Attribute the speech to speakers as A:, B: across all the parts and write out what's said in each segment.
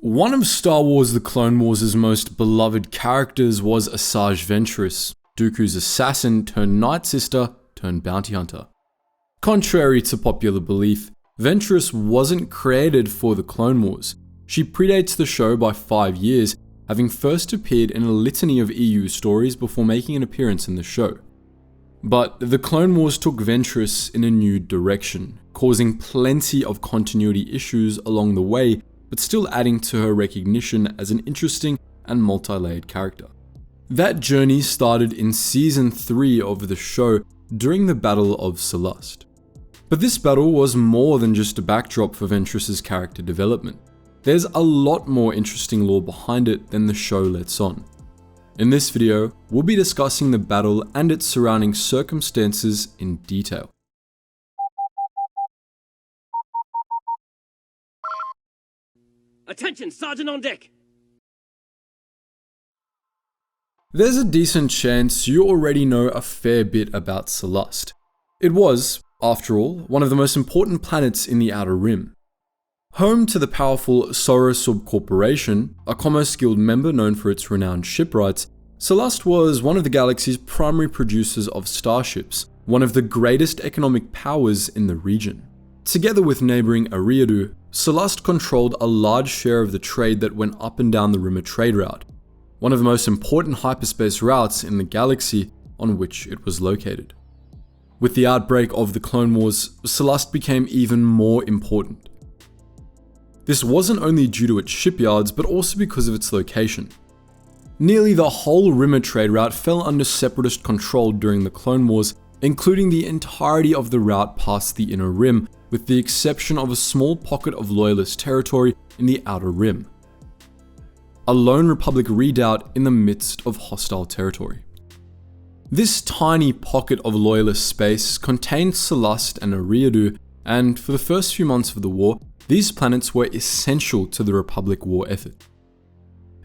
A: One of Star Wars The Clone Wars' most beloved characters was Asajj Ventress, Dooku's assassin turned night sister turned bounty hunter. Contrary to popular belief, Ventress wasn't created for The Clone Wars. She predates the show by 5 years, having first appeared in a litany of EU stories before making an appearance in the show. But The Clone Wars took Ventress in a new direction, causing plenty of continuity issues along the way, but still adding to her recognition as an interesting and multi-layered character. That journey started in Season 3 of the show during the Battle of Sullust. But this battle was more than just a backdrop for Ventress's character development. There's a lot more interesting lore behind it than the show lets on. In this video, we'll be discussing the battle and its surrounding circumstances in detail.
B: Attention, Sergeant on deck!
A: There's a decent chance you already know a fair bit about Sullust. It was, after all, one of the most important planets in the Outer Rim. Home to the powerful Sorosub Corporation, a Commerce Guild member known for its renowned shipwrights, Sullust was one of the galaxy's primary producers of starships, one of the greatest economic powers in the region. Together with neighbouring Eriadu, Sullust controlled a large share of the trade that went up and down the Rimmer trade route, one of the most important hyperspace routes in the galaxy on which it was located. With the outbreak of the Clone Wars, Sullust became even more important. This wasn't only due to its shipyards, but also because of its location. Nearly the whole Rimmer trade route fell under Separatist control during the Clone Wars, including the entirety of the route past the Inner Rim, with the exception of a small pocket of Loyalist territory in the Outer Rim. A lone Republic redoubt in the midst of hostile territory. This tiny pocket of Loyalist space contained Sullust and Eriadu, and for the first few months of the war, these planets were essential to the Republic war effort.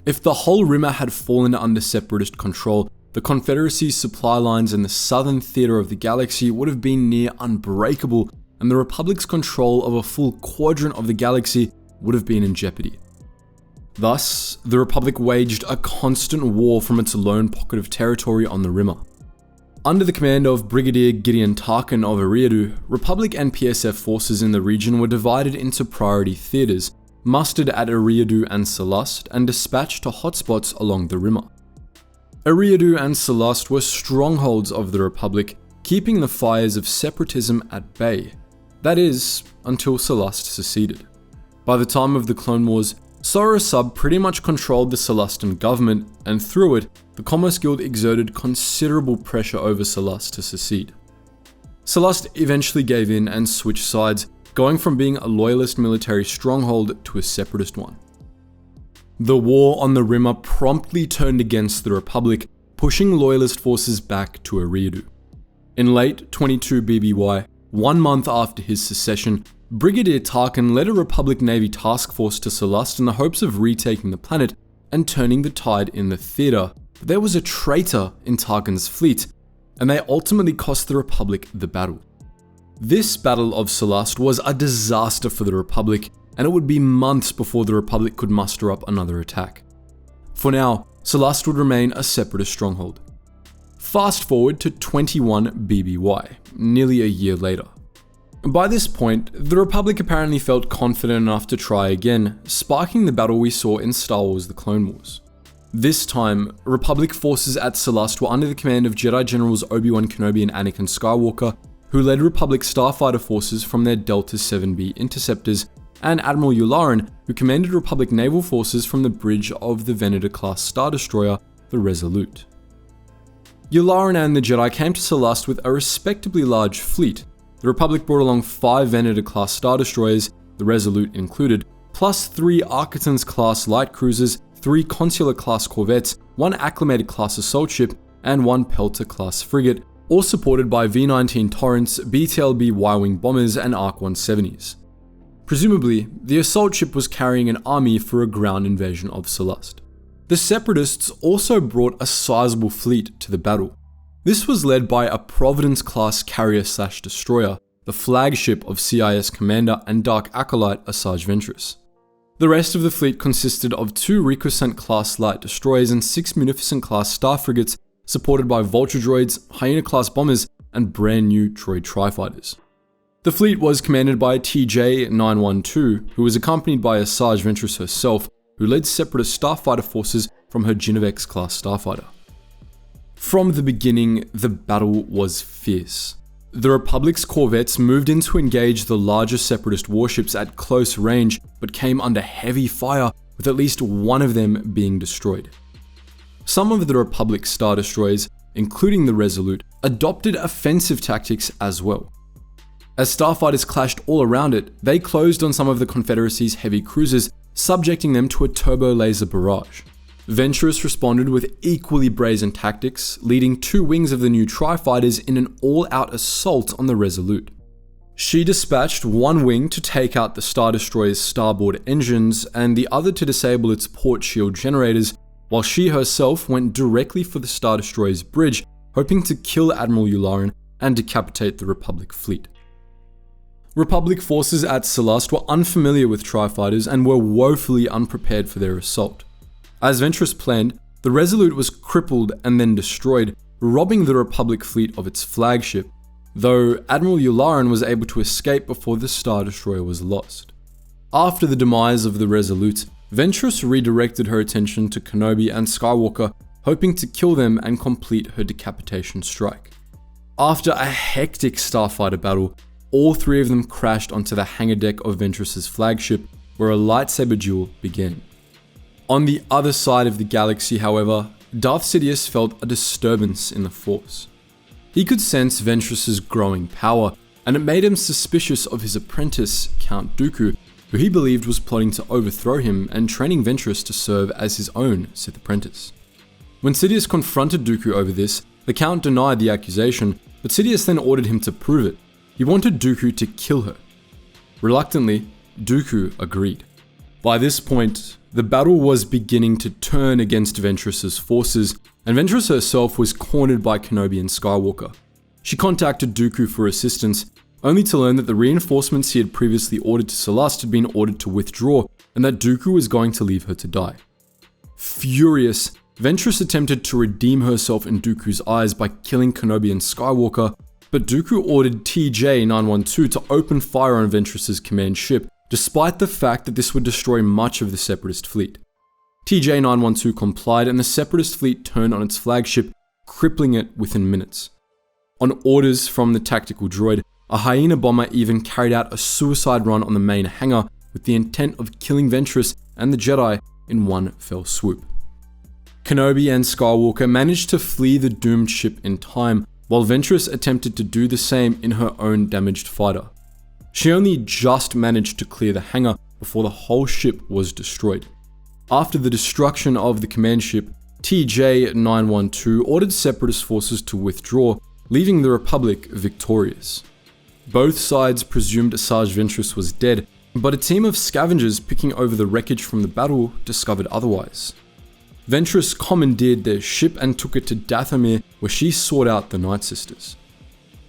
A: If the whole Rimmer had fallen under Separatist control, the Confederacy's supply lines in the southern theater of the galaxy would have been near unbreakable, and the Republic's control of a full quadrant of the galaxy would have been in jeopardy. Thus, the Republic waged a constant war from its lone pocket of territory on the Rimmer. Under the command of Brigadier Gideon Tarkin of Eriadu, Republic and PSF forces in the region were divided into priority theaters, mustered at Eriadu and Sullust, and dispatched to hotspots along the Rimmer. Eriadu and Sullust were strongholds of the Republic, keeping the fires of separatism at bay. That is, until Sullust seceded. By the time of the Clone Wars, Sorosub pretty much controlled the Sullustan government, and through it, the Commerce Guild exerted considerable pressure over Sullust to secede. Sullust eventually gave in and switched sides, going from being a loyalist military stronghold to a separatist one. The war on the Rimmer promptly turned against the Republic, pushing loyalist forces back to Eriadu. In late 22 BBY, 1 month after his secession, Brigadier Tarkin led a Republic Navy task force to Sullust in the hopes of retaking the planet and turning the tide in the theater. But there was a traitor in Tarkin's fleet, and they ultimately cost the Republic the battle. This Battle of Sullust was a disaster for the Republic, and it would be months before the Republic could muster up another attack. For now, Sullust would remain a separatist stronghold. Fast forward to 21 BBY, nearly a year later. By this point, the Republic apparently felt confident enough to try again, sparking the battle we saw in Star Wars The Clone Wars. This time, Republic forces at Sullust were under the command of Jedi Generals Obi-Wan Kenobi and Anakin Skywalker, who led Republic starfighter forces from their Delta 7B interceptors, and Admiral Yularen, who commanded Republic naval forces from the bridge of the Venator-class Star Destroyer, the Resolute. Yularen and the Jedi came to Sullust with a respectably large fleet. The Republic brought along 5 Venator-class Star Destroyers, the Resolute included, plus 3 Architons-class light cruisers, 3 Consular-class corvettes, 1 Acclimated-class assault ship, and 1 Pelter-class frigate, all supported by V-19 Torrents, BTLB Y-wing bombers, and ARC-170s. Presumably, the assault ship was carrying an army for a ground invasion of Sullust. The Separatists also brought a sizable fleet to the battle. This was led by a Providence-class carrier/destroyer, the flagship of CIS commander and Dark Acolyte Asajj Ventress. The rest of the fleet consisted of 2 Recusant-class light destroyers and 6 Munificent-class star frigates supported by Vulture droids, Hyena-class bombers, and brand new droid tri-fighters. The fleet was commanded by TJ-912, who was accompanied by Asajj Ventress herself, who led Separatist starfighter forces from her Genovix-class starfighter. From the beginning, the battle was fierce. The Republic's corvettes moved in to engage the larger Separatist warships at close range, but came under heavy fire, with at least one of them being destroyed. Some of the Republic Star Destroyers, including the Resolute, adopted offensive tactics as well. As starfighters clashed all around it, they closed on some of the Confederacy's heavy cruisers, subjecting them to a turbo laser barrage. Ventress responded with equally brazen tactics, leading 2 wings of the new tri-fighters in an all-out assault on the Resolute. She dispatched one wing to take out the Star Destroyer's starboard engines and the other to disable its port shield generators, while she herself went directly for the Star Destroyer's bridge, hoping to kill Admiral Yularen and decapitate the Republic fleet. Republic forces at Sullust were unfamiliar with tri-fighters and were woefully unprepared for their assault. As Ventress planned, the Resolute was crippled and then destroyed, robbing the Republic fleet of its flagship, though Admiral Yularen was able to escape before the Star Destroyer was lost. After the demise of the Resolute, Ventress redirected her attention to Kenobi and Skywalker, hoping to kill them and complete her decapitation strike. After a hectic starfighter battle, all 3 of them crashed onto the hangar deck of Ventress's flagship, where a lightsaber duel began. On the other side of the galaxy, however, Darth Sidious felt a disturbance in the Force. He could sense Ventress's growing power, and it made him suspicious of his apprentice, Count Dooku, who he believed was plotting to overthrow him and training Ventress to serve as his own Sith apprentice. When Sidious confronted Dooku over this, the Count denied the accusation, but Sidious then ordered him to prove it. He wanted Dooku to kill her. Reluctantly, Dooku agreed. By this point, the battle was beginning to turn against Ventress's forces, and Ventress herself was cornered by Kenobi and Skywalker. She contacted Dooku for assistance, only to learn that the reinforcements he had previously ordered to Sullust had been ordered to withdraw, and that Dooku was going to leave her to die. Furious, Ventress attempted to redeem herself in Dooku's eyes by killing Kenobi and Skywalker, but Dooku ordered TJ-912 to open fire on Ventress's command ship, despite the fact that this would destroy much of the Separatist fleet. TJ-912 complied, and the Separatist fleet turned on its flagship, crippling it within minutes. On orders from the tactical droid, a Hyena bomber even carried out a suicide run on the main hangar with the intent of killing Ventress and the Jedi in one fell swoop. Kenobi and Skywalker managed to flee the doomed ship in time, while Ventress attempted to do the same in her own damaged fighter. She only just managed to clear the hangar before the whole ship was destroyed. After the destruction of the command ship, TJ-912 ordered Separatist forces to withdraw, leaving the Republic victorious. Both sides presumed Asajj Ventress was dead, but a team of scavengers picking over the wreckage from the battle discovered otherwise. Ventress commandeered their ship and took it to Dathomir, where she sought out the Night Sisters.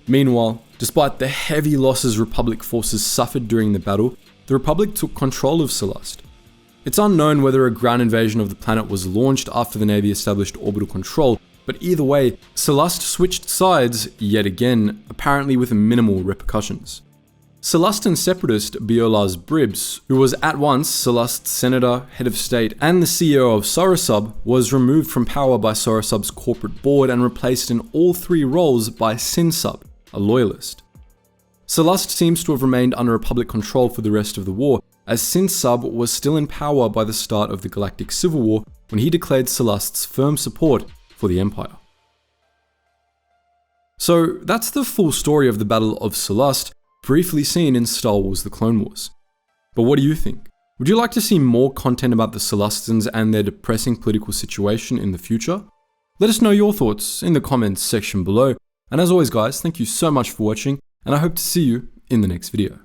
A: Meanwhile, despite the heavy losses Republic forces suffered during the battle, the Republic took control of Sullust. It's unknown whether a ground invasion of the planet was launched after the Navy established orbital control, but either way, Sullust switched sides yet again, apparently with minimal repercussions. Sullustan separatist Biolas Bribs, who was at once Sullust's senator, head of state, and the CEO of Sorosub, was removed from power by Sorosub's corporate board and replaced in all 3 roles by Sinsub, a loyalist. Sullust seems to have remained under Republic control for the rest of the war, as Sinsub was still in power by the start of the Galactic Civil War when he declared Sullust's firm support for the Empire. So that's the full story of the Battle of Sullust, briefly seen in Star Wars The Clone Wars. But what do you think? Would you like to see more content about the Sullustans and their depressing political situation in the future? Let us know your thoughts in the comments section below, and as always guys, thank you so much for watching, and I hope to see you in the next video.